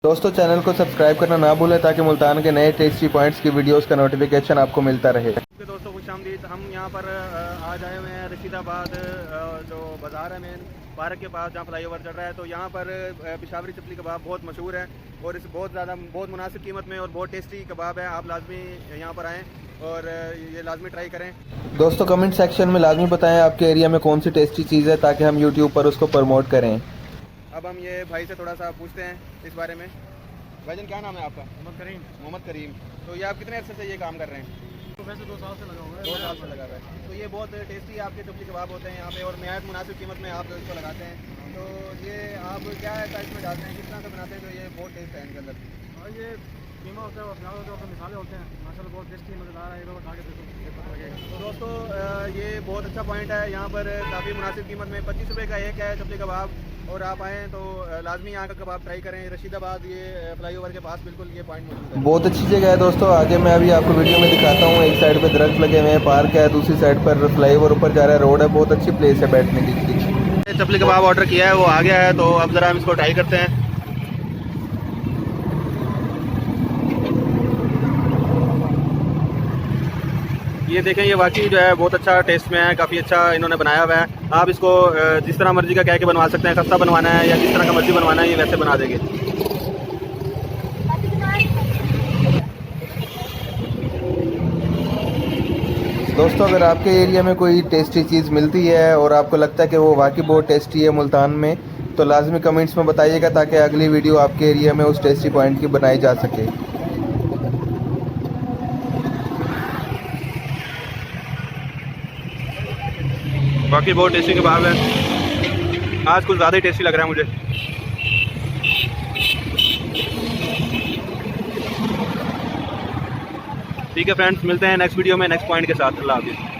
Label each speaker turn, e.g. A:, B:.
A: दोस्तों चैनल को सब्सक्राइब करना ना भूलें ताकि मुल्तान के नए टेस्टी पॉइंट्स की वीडियोस का नोटिफिकेशन आपको मिलता रहे।
B: दोस्तों खुशामदीद। हम यहाँ पर आज आए हुए हैं रशीदाबाद, जो बाज़ार है मेन पार्क के पास जहाँ फ्लाई ओवर चल रहा है। तो यहाँ पर पेशावरी चपली कबाब बहुत मशहूर है और इस बहुत मुनासिब कीमत में और बहुत टेस्टी कबाब है। आप लाजमी यहाँ पर आएँ और ये लाजमी ट्राई करें।
A: दोस्तों कमेंट सेक्शन में लाजमी बताएं आपके एरिया में कौन सी टेस्टी चीज़ है ताकि हम यूट्यूब पर उसको प्रमोट करें।
B: अब हम ये भाई से थोड़ा सा पूछते हैं इस बारे में। भाईजान क्या नाम है आपका? मोहम्मद करीम। तो ये आप कितने अर्से से ये काम कर रहे हैं?
C: तो वैसे 2 साल से लगा हुआ है।
B: 2 साल से लगा हुआ है। तो ये बहुत टेस्टी आपके चपली कबाब होते हैं यहाँ पे और नहायत मुनासिब कीमत में आप इसको लगाते हैं। तो ये आप क्या ऐसा इसमें डालते हैं, किस तरह से बनाते हैं जो ये बहुत टेस्ट है इनके अंदर?
C: और ये कीमा होता है और प्याज होता है और मिसाले होते हैं। माशाल्लाह बहुत टेस्टी मज़ेदार है। ये खा के देखो, ये पता लगेगा।
B: तो दोस्तों ये बहुत अच्छा पॉइंट है। यहाँ पर काफ़ी मुनासिब कीमत में 25 रुपये का एक है चपली कबाब और आप आएँ तो लाजमी यहाँ का कबाब ट्राई करें। रशीदाबाद ये फ्लाई ओवर के पास बिल्कुल ये पॉइंट मौजूद है।
A: बहुत अच्छी जगह है दोस्तों। आगे मैं अभी आपको वीडियो में दिखाता हूँ। एक साइड पे दरख्त लगे हुए हैं, पार्क है, दूसरी साइड पर फ्लाई ओवर ऊपर जा रहा है, रोड है। बहुत अच्छी प्लेस है बैठने की।
B: चपली कबाब ऑर्डर किया है, वो आ गया है। तो अब ज़रा हम इसको ट्राई करते हैं। ये देखें, ये वाकई जो है बहुत अच्छा टेस्ट में है, काफ़ी अच्छा इन्होंने बनाया हुआ है। आप इसको जिस तरह मर्जी का कह के बनवा सकते हैं। खस्ता बनवाना है या जिस तरह का मर्जी बनवाना है, ये वैसे बना देंगे।
A: दोस्तों अगर आपके एरिया में कोई टेस्टी चीज़ मिलती है और आपको लगता है कि वो वाकई बहुत टेस्टी है मुल्तान में, तो लाजमी कमेंट्स में बताइएगा ताकि अगली वीडियो आपके एरिया में उस टेस्टी पॉइंट की बनाई जा सके।
B: बाकी बहुत टेस्टी कबाब है। आज कुछ ज़्यादा ही टेस्टी लग रहा है मुझे। ठीक है फ्रेंड्स, मिलते हैं नेक्स्ट वीडियो में नेक्स्ट पॉइंट के साथ। अल्लाह हाफिज़।